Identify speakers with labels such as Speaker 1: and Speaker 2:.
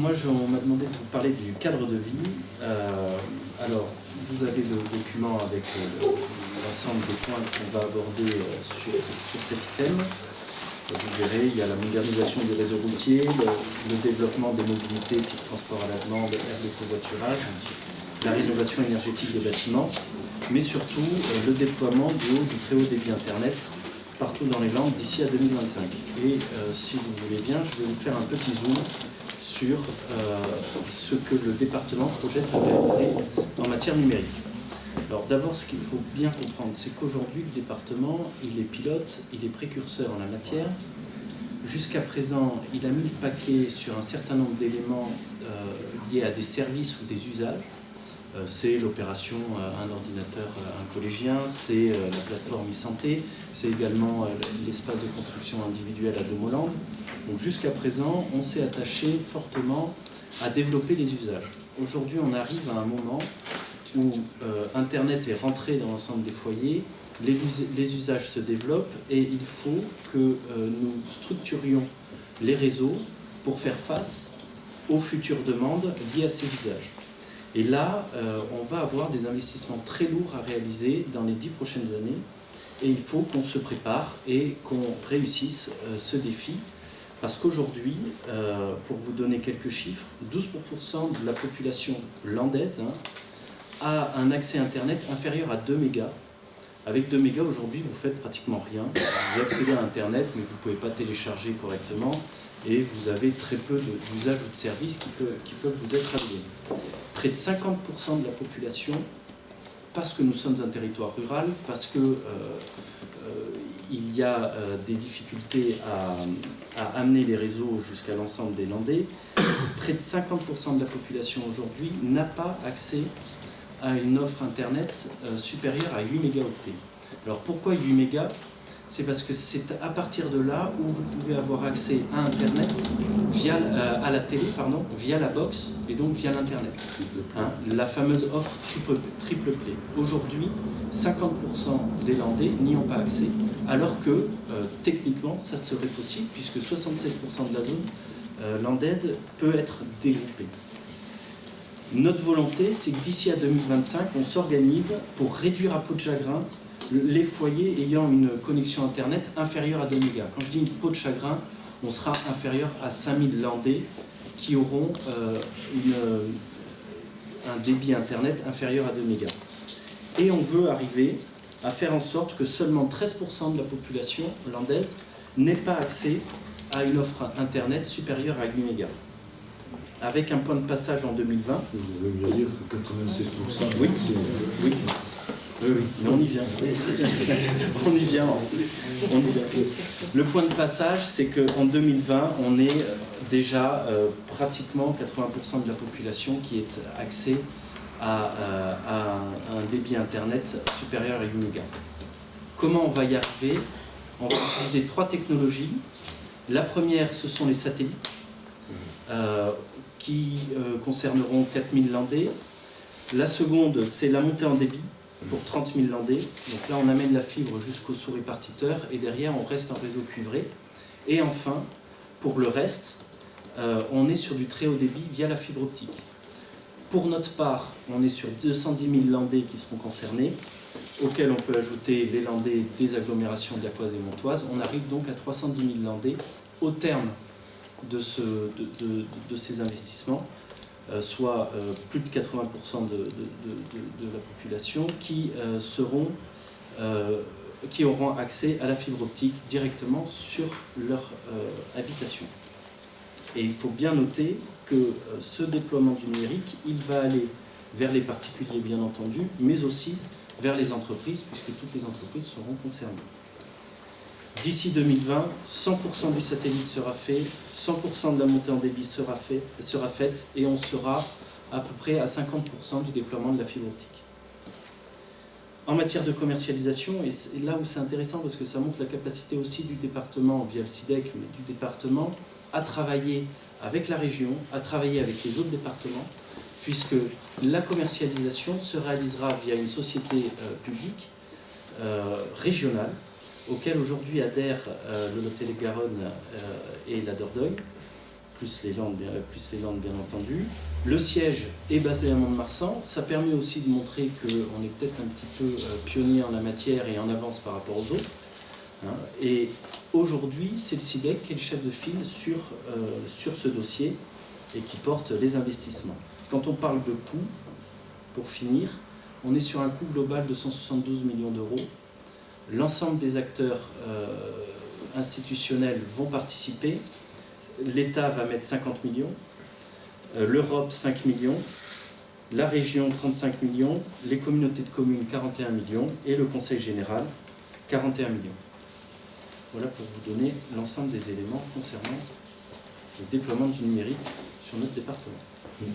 Speaker 1: Moi, on m'a demandé de vous parler du cadre de vie. Alors, vous avez le document avec l'ensemble des points qu'on va aborder sur cet item. Vous verrez, il y a la modernisation du réseau routier, le développement des mobilités type transport à la demande, air de covoiturage, la rénovation énergétique des bâtiments, mais surtout le déploiement du très haut débit Internet partout dans les Landes d'ici à 2025. Et si vous voulez bien, je vais vous faire un petit zoom sur ce que le département projette de réaliser en matière numérique. Alors d'abord, ce qu'il faut bien comprendre, c'est qu'aujourd'hui, le département, il est pilote, il est précurseur en la matière. Jusqu'à présent, il a mis le paquet sur un certain nombre d'éléments liés à des services ou des usages. C'est l'opération un ordinateur, un collégien, c'est la plateforme e-santé, c'est également l'espace de construction individuelle à Demoland. Donc jusqu'à présent, on s'est attaché fortement à développer les usages. Aujourd'hui, on arrive à un moment où Internet est rentré dans l'ensemble des foyers, les usages se développent et il faut que nous structurions les réseaux pour faire face aux futures demandes liées à ces usages. Et là, on va avoir des investissements très lourds à réaliser dans les 10 prochaines années et il faut qu'on se prépare et qu'on réussisse ce défi. Parce qu'aujourd'hui, pour vous donner quelques chiffres, 12% de la population landaise a un accès Internet inférieur à 2 mégas. Avec 2 mégas, aujourd'hui, vous faites pratiquement rien. Vous accédez à Internet, mais vous ne pouvez pas télécharger correctement et vous avez très peu d'usages ou de services qui peuvent vous être alloués. Près de 50% de la population, parce que nous sommes un territoire rural, parce que il y a des difficultés à amener les réseaux jusqu'à l'ensemble des Landais, près de 50% de la population aujourd'hui n'a pas accès à une offre Internet supérieure à 8 mégaoctets. Alors pourquoi 8 mégas ? C'est parce que c'est à partir de là où vous pouvez avoir accès à Internet, à la télé, via la box et donc via l'Internet. La fameuse offre triple play. Aujourd'hui, 50% des Landais n'y ont pas accès, alors que techniquement, ça serait possible, puisque 76% de la zone landaise peut être dégroupée. Notre volonté, c'est que d'ici à 2025, on s'organise pour réduire à peau de chagrin les foyers ayant une connexion Internet inférieure à 2 mégas. Quand je dis une peau de chagrin, on sera inférieur à 5000 Landais qui auront un débit Internet inférieur à 2 mégas. Et on veut arriver à faire en sorte que seulement 13% de la population landaise n'ait pas accès à une offre Internet supérieure à 8 mégas. Avec un point de passage en 2020.
Speaker 2: Vous voulez dire que 96%.
Speaker 1: Oui, oui. Oui, mais on y vient. On y vient. Le point de passage, c'est qu'en 2020, on est déjà pratiquement 80% de la population qui est accès à un débit Internet supérieur à 8 mégas. Comment on va y arriver ? On va utiliser 3 technologies. La première, ce sont les satellites. Qui concerneront 4000 Landais. La seconde, c'est la montée en débit pour 30 000 Landais. Donc là, on amène la fibre jusqu'au sous-répartiteur et derrière, on reste en réseau cuivré. Et enfin, pour le reste, on est sur du très haut débit via la fibre optique. Pour notre part, on est sur 210 000 Landais qui seront concernés, auxquels on peut ajouter les Landais des agglomérations diacoises et montoises. On arrive donc à 310 000 Landais au terme de ces investissements, soit plus de 80% de la population qui auront accès à la fibre optique directement sur leur habitation. Et il faut bien noter que ce déploiement du numérique, il va aller vers les particuliers bien entendu, mais aussi vers les entreprises, puisque toutes les entreprises seront concernées. D'ici 2020, 100% du satellite sera fait, 100% de la montée en débit sera faite et on sera à peu près à 50% du déploiement de la fibre optique. En matière de commercialisation, et c'est là où c'est intéressant parce que ça montre la capacité aussi du département, via le SIDEC, mais du département, à travailler avec la région, à travailler avec les autres départements, puisque la commercialisation se réalisera via une société publique régionale, auquel aujourd'hui adhèrent le Lot-et-Garonne et la Dordogne, plus les Landes bien entendu. Le siège est basé à Mont-de-Marsan. Ça permet aussi de montrer qu'on est peut-être un petit peu pionnier en la matière et en avance par rapport aux autres. Hein. Et aujourd'hui, c'est le SIDEC qui est le chef de file sur ce dossier et qui porte les investissements. Quand on parle de coût, pour finir, on est sur un coût global de 172 millions d'euros. L'ensemble des acteurs institutionnels vont participer. L'État va mettre 50 millions, l'Europe 5 millions, la région 35 millions, les communautés de communes 41 millions et le Conseil général 41 millions. Voilà pour vous donner l'ensemble des éléments concernant le déploiement du numérique sur notre département.
Speaker 2: Oui.